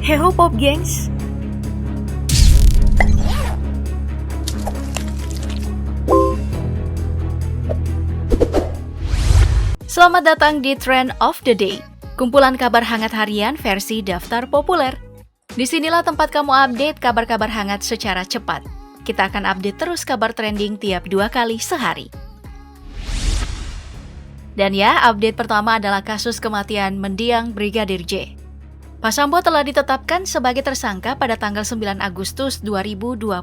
Heho Pop Gengs. Selamat datang di Trend of the Day, kumpulan kabar hangat harian versi daftar populer. Disinilah tempat kamu update kabar-kabar hangat secara cepat. Kita akan update terus kabar trending tiap 2 kali sehari. Dan ya, update pertama adalah kasus kematian mendiang Brigadir J. Pak Sambo telah ditetapkan sebagai tersangka pada tanggal 9 Agustus 2022.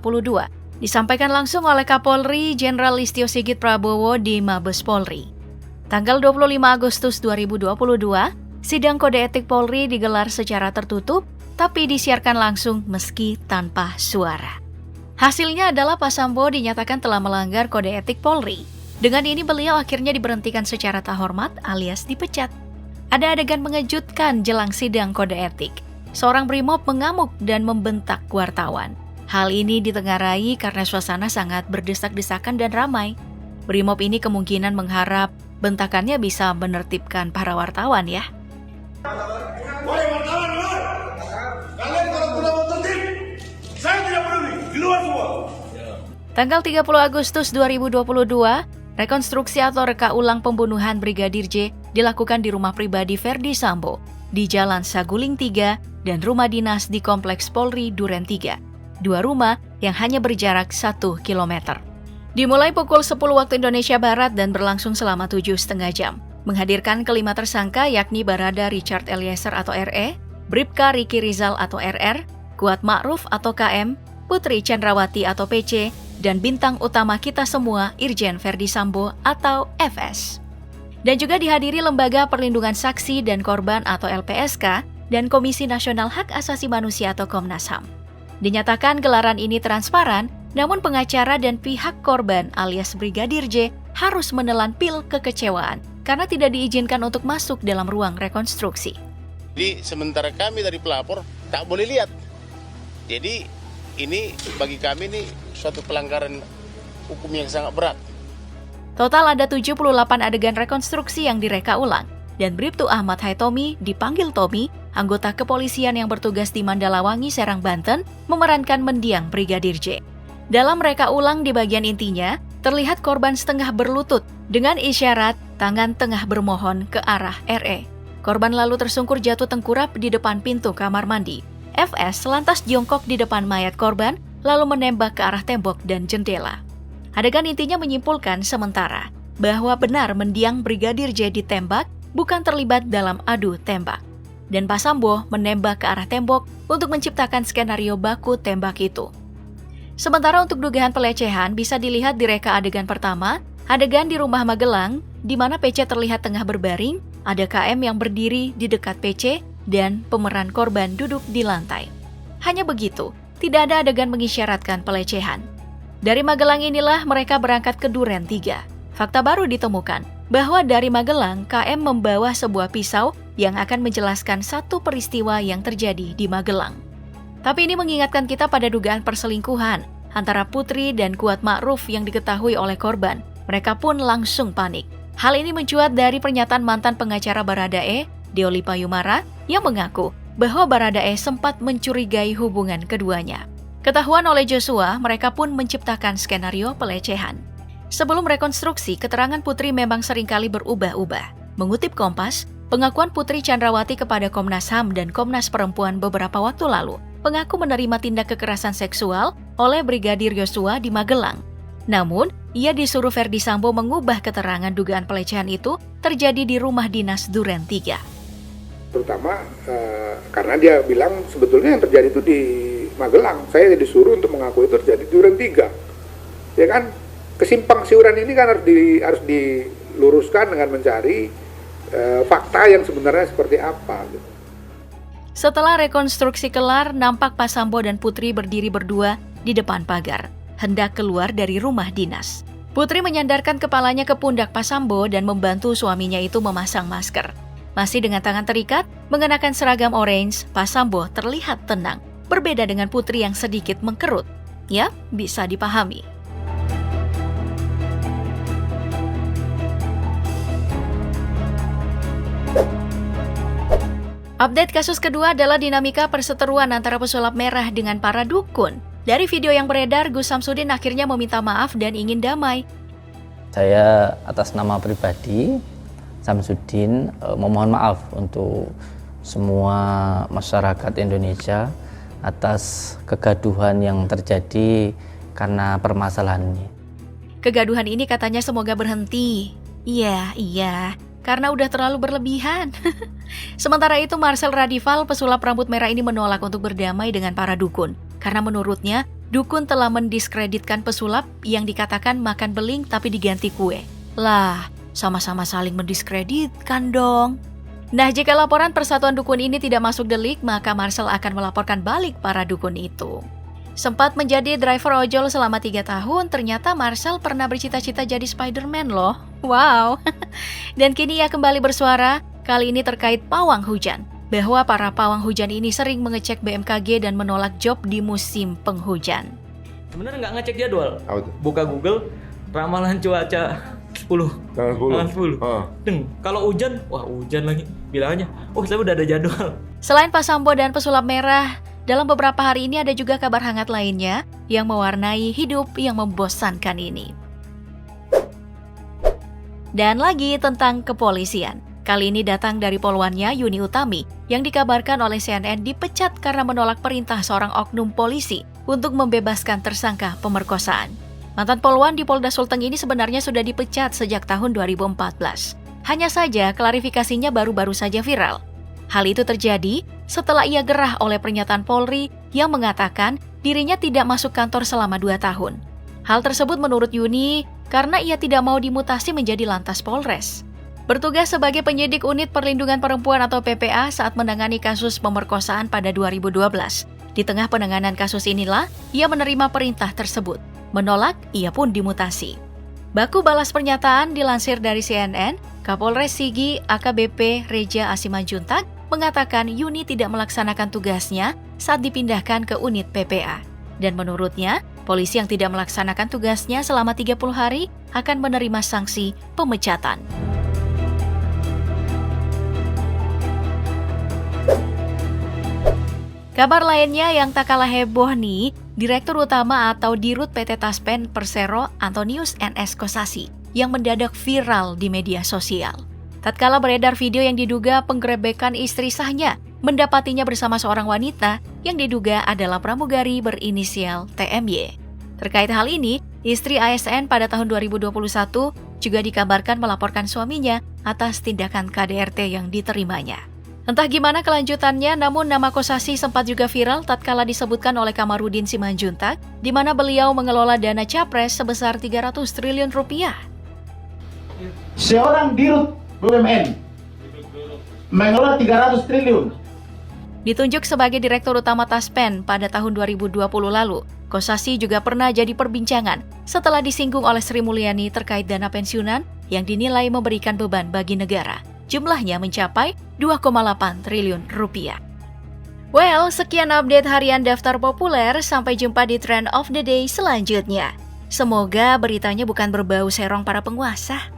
Disampaikan langsung oleh Kapolri Jenderal Listio Sigit Prabowo di Mabes Polri. Tanggal 25 Agustus 2022, sidang kode etik Polri digelar secara tertutup, tapi disiarkan langsung meski tanpa suara. Hasilnya adalah Pak Sambo dinyatakan telah melanggar kode etik Polri. Dengan ini beliau akhirnya diberhentikan secara tak hormat alias dipecat. Ada adegan mengejutkan jelang sidang kode etik. Seorang brimob mengamuk dan membentak wartawan. Hal ini ditengarai karena suasana sangat berdesak-desakan dan ramai. Brimob ini kemungkinan mengharap bentakannya bisa menertibkan para wartawan ya. Wahai wartawan, kalian kalau tidak mau tertib, saya tidak peduli, di luar semua. Tanggal 30 Agustus 2022, rekonstruksi atau reka ulang pembunuhan Brigadir J dilakukan di rumah pribadi Ferdi Sambo di Jalan Saguling 3 dan rumah dinas di Kompleks Polri Duren 3. Dua rumah yang hanya berjarak 1 km. Dimulai pukul 10 waktu Indonesia Barat dan berlangsung selama 7,5 jam. Menghadirkan kelima tersangka yakni Barada Richard Eliezer atau RE, Bribka Riki Rizal atau RR, Kuat Ma'ruf atau KM, Putri Chandrawati atau PC, dan bintang utama kita semua Irjen Ferdi Sambo atau FS. Dan juga dihadiri Lembaga Perlindungan Saksi dan Korban atau LPSK dan Komisi Nasional Hak Asasi Manusia atau Komnas HAM. Dinyatakan gelaran ini transparan, namun pengacara dan pihak korban alias Brigadir J harus menelan pil kekecewaan karena tidak diizinkan untuk masuk dalam ruang rekonstruksi. Jadi sementara kami dari pelapor tak boleh lihat. Jadi ini bagi kami ini suatu pelanggaran hukum yang sangat berat. Total ada 78 adegan rekonstruksi yang direka ulang. Dan Bribtu Ahmad Haitomi dipanggil Tommy, anggota kepolisian yang bertugas di Mandalawangi, Serang, Banten, memerankan mendiang Brigadir J. Dalam reka ulang di bagian intinya, terlihat korban setengah berlutut dengan isyarat tangan tengah bermohon ke arah RE. Korban lalu tersungkur jatuh tengkurap di depan pintu kamar mandi. FS lantas jongkok di depan mayat korban, lalu menembak ke arah tembok dan jendela. Adegan intinya menyimpulkan sementara bahwa benar mendiang Brigadir J ditembak, bukan terlibat dalam adu tembak. Dan Pak Sambo menembak ke arah tembok untuk menciptakan skenario baku tembak itu. Sementara untuk dugaan pelecehan bisa dilihat di reka adegan pertama, adegan di rumah Magelang, di mana PC terlihat tengah berbaring, ada KM yang berdiri di dekat PC, dan pemeran korban duduk di lantai. Hanya begitu, tidak ada adegan mengisyaratkan pelecehan. Dari Magelang inilah mereka berangkat ke Duren 3. Fakta baru ditemukan, bahwa dari Magelang, KM membawa sebuah pisau yang akan menjelaskan satu peristiwa yang terjadi di Magelang. Tapi ini mengingatkan kita pada dugaan perselingkuhan antara Putri dan Kuat Ma'ruf yang diketahui oleh korban. Mereka pun langsung panik. Hal ini mencuat dari pernyataan mantan pengacara Baradae, Deoli Payumara, yang mengaku bahwa Baradae sempat mencurigai hubungan keduanya. Ketahuan oleh Joshua, mereka pun menciptakan skenario pelecehan. Sebelum rekonstruksi, keterangan Putri memang seringkali berubah-ubah. Mengutip Kompas, pengakuan Putri Chandrawati kepada Komnas HAM dan Komnas Perempuan beberapa waktu lalu mengaku menerima tindak kekerasan seksual oleh Brigadir Yosua di Magelang. Namun, ia disuruh Ferdi Sambo mengubah keterangan dugaan pelecehan itu terjadi di rumah dinas Duren 3. Terutama karena dia bilang sebetulnya yang terjadi itu di Magelang. Saya disuruh untuk mengakui itu terjadi di Duren 3. Ya kan? Kesimpang siuran ini kan harus diluruskan dengan mencari fakta yang sebenarnya seperti apa. Gitu. Setelah rekonstruksi kelar, nampak Pak Sambo dan Putri berdiri berdua di depan pagar, hendak keluar dari rumah dinas. Putri menyandarkan kepalanya ke pundak Pak Sambo dan membantu suaminya itu memasang masker. Masih dengan tangan terikat, mengenakan seragam orange, Pak Sambo terlihat tenang, berbeda dengan Putri yang sedikit mengkerut. Ya, bisa dipahami. Update kasus kedua adalah dinamika perseteruan antara pesulap merah dengan para dukun. Dari video yang beredar, Gus Samsudin akhirnya meminta maaf dan ingin damai. Saya atas nama pribadi, Samsudin, memohon maaf untuk semua masyarakat Indonesia atas kegaduhan yang terjadi karena permasalahan ini. Kegaduhan ini katanya semoga berhenti. Iya, karena udah terlalu berlebihan. Sementara itu, Marcel Radival, pesulap rambut merah ini menolak untuk berdamai dengan para dukun. Karena menurutnya, dukun telah mendiskreditkan pesulap yang dikatakan makan beling tapi diganti kue. Lah, sama-sama saling mendiskreditkan dong. Nah, jika laporan Persatuan Dukun ini tidak masuk delik, maka Marcel akan melaporkan balik para dukun itu. Sempat menjadi driver ojol selama 3 tahun, ternyata Marcel pernah bercita-cita jadi Spider-Man loh. Wow. Dan kini ia kembali bersuara, kali ini terkait pawang hujan. Bahwa para pawang hujan ini sering mengecek BMKG dan menolak job di musim penghujan. Sebenarnya nggak ngecek jadwal. Apa tuh? Buka Google, ramalan cuaca 10. Tanggal 10. Kalau hujan, wah hujan lagi. Bilang aja, oh saya udah ada jadwal. Selain Pak Sambo dan pesulap merah, dalam beberapa hari ini ada juga kabar hangat lainnya yang mewarnai hidup yang membosankan ini. Dan lagi tentang kepolisian. Kali ini datang dari poluannya Yuni Utami yang dikabarkan oleh CNN dipecat karena menolak perintah seorang oknum polisi untuk membebaskan tersangka pemerkosaan. Mantan poluan di Polda Sulteng ini sebenarnya sudah dipecat sejak tahun 2014. Hanya saja klarifikasinya baru-baru saja viral. Hal itu terjadi setelah ia gerah oleh pernyataan Polri yang mengatakan dirinya tidak masuk kantor selama 2 tahun. Hal tersebut menurut Yuni karena ia tidak mau dimutasi menjadi Lantas Polres. Bertugas sebagai penyidik Unit Perlindungan Perempuan atau PPA saat menangani kasus pemerkosaan pada 2012. Di tengah penanganan kasus inilah, ia menerima perintah tersebut. Menolak, ia pun dimutasi. Baku balas pernyataan dilansir dari CNN, Kapolres Sigi AKBP Reja Asimanjuntak mengatakan Yuni tidak melaksanakan tugasnya saat dipindahkan ke unit PPA. Dan menurutnya, polisi yang tidak melaksanakan tugasnya selama 30 hari akan menerima sanksi pemecatan. Kabar lainnya yang tak kalah heboh nih, Direktur Utama atau Dirut PT Taspen Persero Antonius NS Kosasi yang mendadak viral di media sosial. Tatkala beredar video yang diduga penggerebekan istri sahnya, mendapatinya bersama seorang wanita yang diduga adalah pramugari berinisial TMY. Terkait hal ini, istri ASN pada tahun 2021 juga dikabarkan melaporkan suaminya atas tindakan KDRT yang diterimanya. Entah gimana kelanjutannya, namun nama Kosasi sempat juga viral tatkala disebutkan oleh Kamarudin Simanjuntak, di mana beliau mengelola dana capres sebesar 300 triliun rupiah. Seorang dirut BUMN mengelola 300 triliun. Ditunjuk sebagai Direktur Utama Taspen pada tahun 2020 lalu, Kosasi juga pernah jadi perbincangan setelah disinggung oleh Sri Mulyani terkait dana pensiunan yang dinilai memberikan beban bagi negara. Jumlahnya mencapai 2,8 triliun rupiah. Well, sekian update harian Daftar Populer. Sampai jumpa di Trend of the Day selanjutnya. Semoga beritanya bukan berbau serong para penguasa.